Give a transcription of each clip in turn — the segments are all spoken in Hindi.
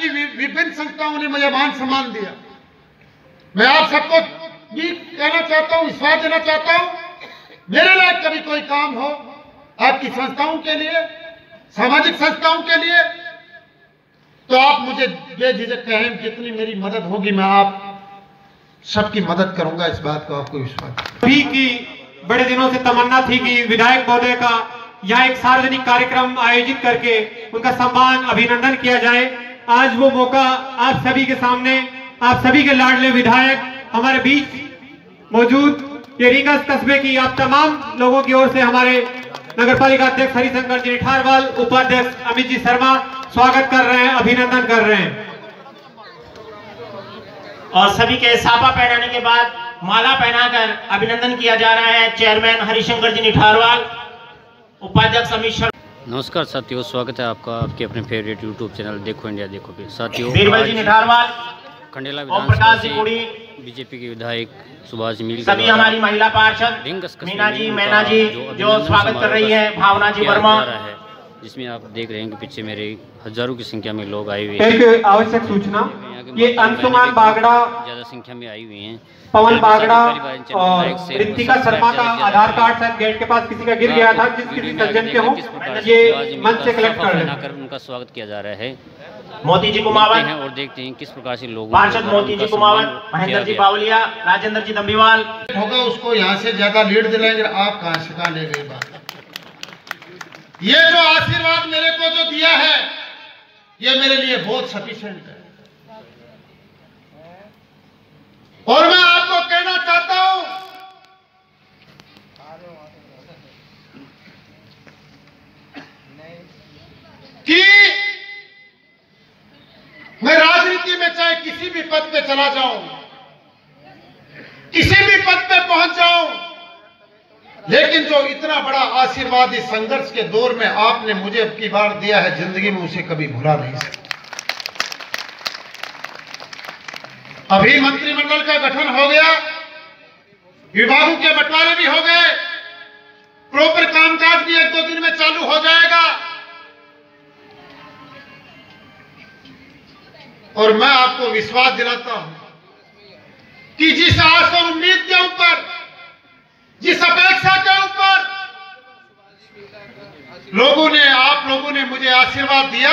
की विभिन्न संस्थाओं ने मुझे मान सम्मान दिया। मैं आप सबको भी कहना चाहता हूँ, विश्वास देना चाहता हूँ, मेरे लायक कभी कोई काम हो आपकी संस्थाओं के लिए, सामाजिक संस्थाओं के लिए, तो आप मुझे बेझिझक कहें, जितनी मेरी मदद होगी मैं आप सबकी मदद करूंगा। इस बात को आपको विश्वास भी की बड़े दिनों से तमन्ना थी कि विधायक महोदय का यहाँ एक सार्वजनिक कार्यक्रम आयोजित करके उनका सम्मान अभिनंदन किया जाए। आज वो मौका आप सभी के सामने, आप सभी के लाडले विधायक हमारे बीच मौजूद ये रींगस कस्बे की आप तमाम लोगों की ओर से हमारे नगरपालिका अध्यक्ष हरिशंकर जी निठारवाल, उपाध्यक्ष अमित जी शर्मा स्वागत कर रहे हैं, अभिनंदन कर रहे हैं। और सभी के साफा पहनाने के बाद माला पहनाकर अभिनंदन किया जा रहा है चेयरमैन हरिशंकर जी निठारवाल, उपाध्यक्ष अमित शर्मा। नमस्कार साथियों, स्वागत है आपका आपके अपने फेवरेट यूट्यूब चैनल देखो इंडिया देखो पे। साथियों, बीरबल जी निठारवाल, खंडेला विधानसभा से बीजेपी के विधायक सुभाष मील, सभी हमारी महिला पार्षद मीना जी, मैना जी जो स्वागत कर रही है, भावना जी वर्मा, जिसमें आप देख रहे हैं कि पीछे मेरे हजारों की संख्या में लोग आए हुए हैं। एक आवश्यक सूचना, ये अंशुमान बागड़ा ज्यादा संख्या में आई हुई हैं, पवन बागड़ा और रितिका शर्मा का आधार कार्ड शायद गेट के पास किसी का गिर गया था, जिस किसी सज्जन के हो ये मंच से कलेक्ट कर उनका स्वागत किया जा रहा है। मोती जी कुमावत और देखते हैं किस प्रकार से लोग पार्षद मोती जी कुमावत, महेंद्र जी बावलिया, राजेंद्र जी दम्बीवाल होगा, उसको यहाँ से ज्यादा लीड दिलाएंगे। आप कहाँ से कहाँ ले गए बात। ये जो आशीर्वाद मेरे को जो दिया है ये मेरे लिए बहुत सफिशिएंट है। और मैं आपको कहना चाहता हूं कि मैं राजनीति में चाहे किसी भी पद पे चला जाऊं, किसी भी पद पे पहुंच जाऊं, लेकिन जो इतना बड़ा आशीर्वाद इस संघर्ष के दौर में आपने मुझे अब की बार दिया है, जिंदगी में उसे कभी भुला नहीं सकता। अभी मंत्रिमंडल का गठन हो गया, विभागों के बंटवारे भी हो गए, प्रॉपर कामकाज भी 1-2 दिन में चालू हो जाएगा। और मैं आपको विश्वास दिलाता हूं कि जिस आस और उम्मीद के ऊपर, जिस अपेक्षा के ऊपर आप लोगों ने मुझे आशीर्वाद दिया,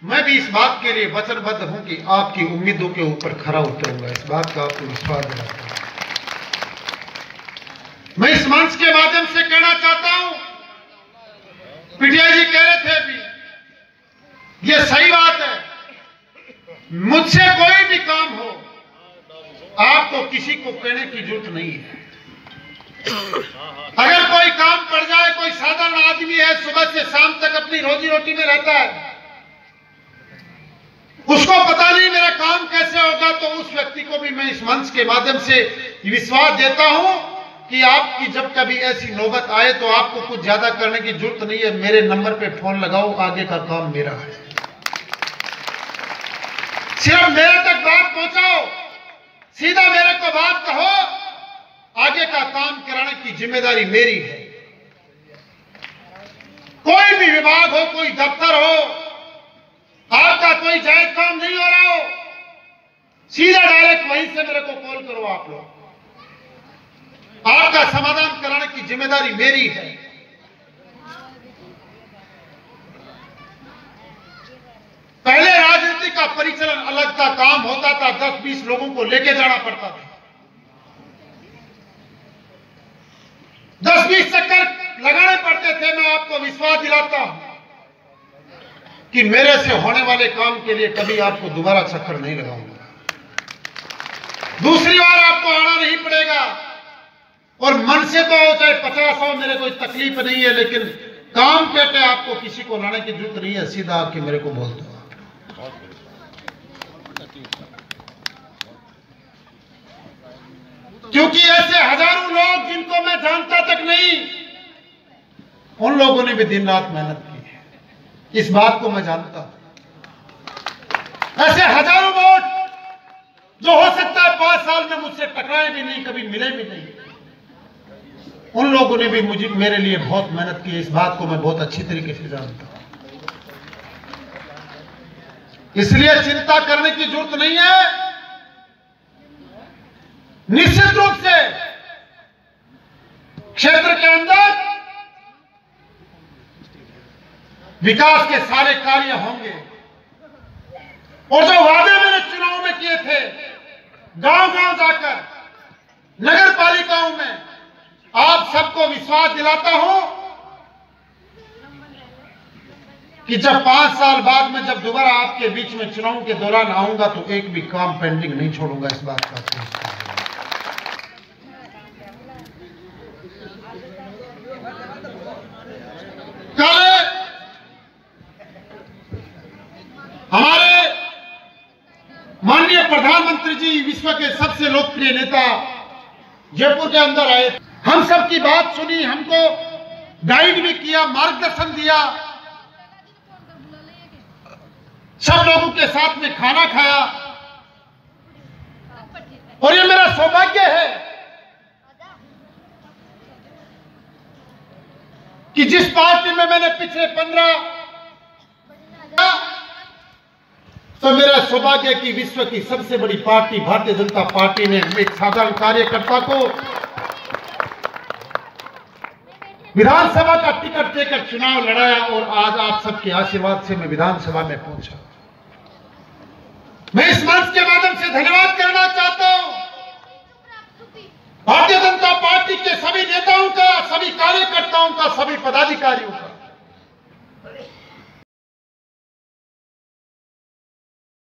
मैं भी इस बात के लिए वचनबद्ध हूं कि आपकी उम्मीदों के ऊपर खरा उतरूंगा। इस बात का आपको विश्वास दिलाता हूं। मैं इस मंच के माध्यम से कहना चाहता हूं, पीटीआई जी कह रहे थे भी, ये सही बात है, मुझसे कोई भी काम हो आपको किसी को कहने की जरूरत नहीं है। अगर कोई काम पड़ जाए, कोई साधारण आदमी है, सुबह से शाम तक अपनी रोजी रोटी में रहता है, उसको पता नहीं मेरा काम कैसे होगा, तो उस व्यक्ति को भी मैं इस मंच के माध्यम से विश्वास देता हूं कि आपकी जब कभी ऐसी नौबत आए तो आपको कुछ ज्यादा करने की जरूरत नहीं है। मेरे नंबर पे फोन लगाओ, आगे का काम मेरा है। सिर्फ मेरे तक बात पहुंचाओ, सीधा मेरे को बात कहो, आगे का काम कराने की जिम्मेदारी मेरी है। कोई भी विभाग हो, कोई दफ्तर हो, आपका कोई जायज काम नहीं हो रहा हो, सीधा डायरेक्ट वहीं से मेरे को कॉल करो। आप लोग, आपका समाधान कराने की जिम्मेदारी मेरी है। पहले राजनीति का परिचालन अलग था, काम होता था, 10-20 लोगों को लेके जाना पड़ता था, 10-20 चक्कर लगाने पड़ते थे। मैं आपको विश्वास दिलाता हूं कि मेरे से होने वाले काम के लिए कभी आपको दोबारा चक्कर नहीं लगाऊंगा, दूसरी बार आपको आना नहीं पड़ेगा। और मन से तो चाहे 50 हो, मेरे कोई तकलीफ नहीं है, लेकिन काम पेटे आपको किसी को लाने की जरूरत नहीं है, सीधा आके मेरे को बोल दो। क्योंकि ऐसे हजारों लोग जिनको मैं जानता तक नहीं, उन लोगों ने भी दिन रात मेहनत की है, इस बात को मैं जानता हूं। ऐसे हजारों वोट जो हो सकता है 5 साल में मुझसे टकराए भी नहीं, कभी मिले भी नहीं, उन लोगों ने भी मुझे मेरे लिए बहुत मेहनत की है, इस बात को मैं बहुत अच्छी तरीके से जानता हूं। इसलिए चिंता करने की जरूरत नहीं है। निश्चित रूप से क्षेत्र के अंदर विकास के सारे कार्य होंगे और जो वादे मैंने चुनाव में किए थे, गांव-गांव जाकर नगर पालिकाओं में, आप सबको विश्वास दिलाता हूं कि जब 5 साल बाद में जब दोबारा आपके बीच में चुनाव के दौरान आऊंगा तो एक भी काम पेंडिंग नहीं छोड़ूंगा। इस बात का कल हमारे माननीय प्रधानमंत्री जी, विश्व के सबसे लोकप्रिय नेता, जयपुर के अंदर आए। हम सबकी बात सुनी, हमको गाइड भी किया, मार्गदर्शन दिया, सब लोगों के साथ में खाना खाया। और ये मेरा सौभाग्य है कि जिस पार्टी में मैंने पिछले 15 तो मेरा सौभाग्य कि विश्व की सबसे बड़ी पार्टी भारतीय जनता पार्टी ने एक साधारण कार्यकर्ता को विधानसभा का टिकट देकर चुनाव लड़ाया और आज आप सबके आशीर्वाद से मैं विधानसभा में पहुंचा। मैं इस मंच के माध्यम से धन्यवाद करना चाहता हूं भारतीय जनता पार्टी के सभी नेताओं का, सभी कार्यकर्ताओं का, सभी पदाधिकारियों का।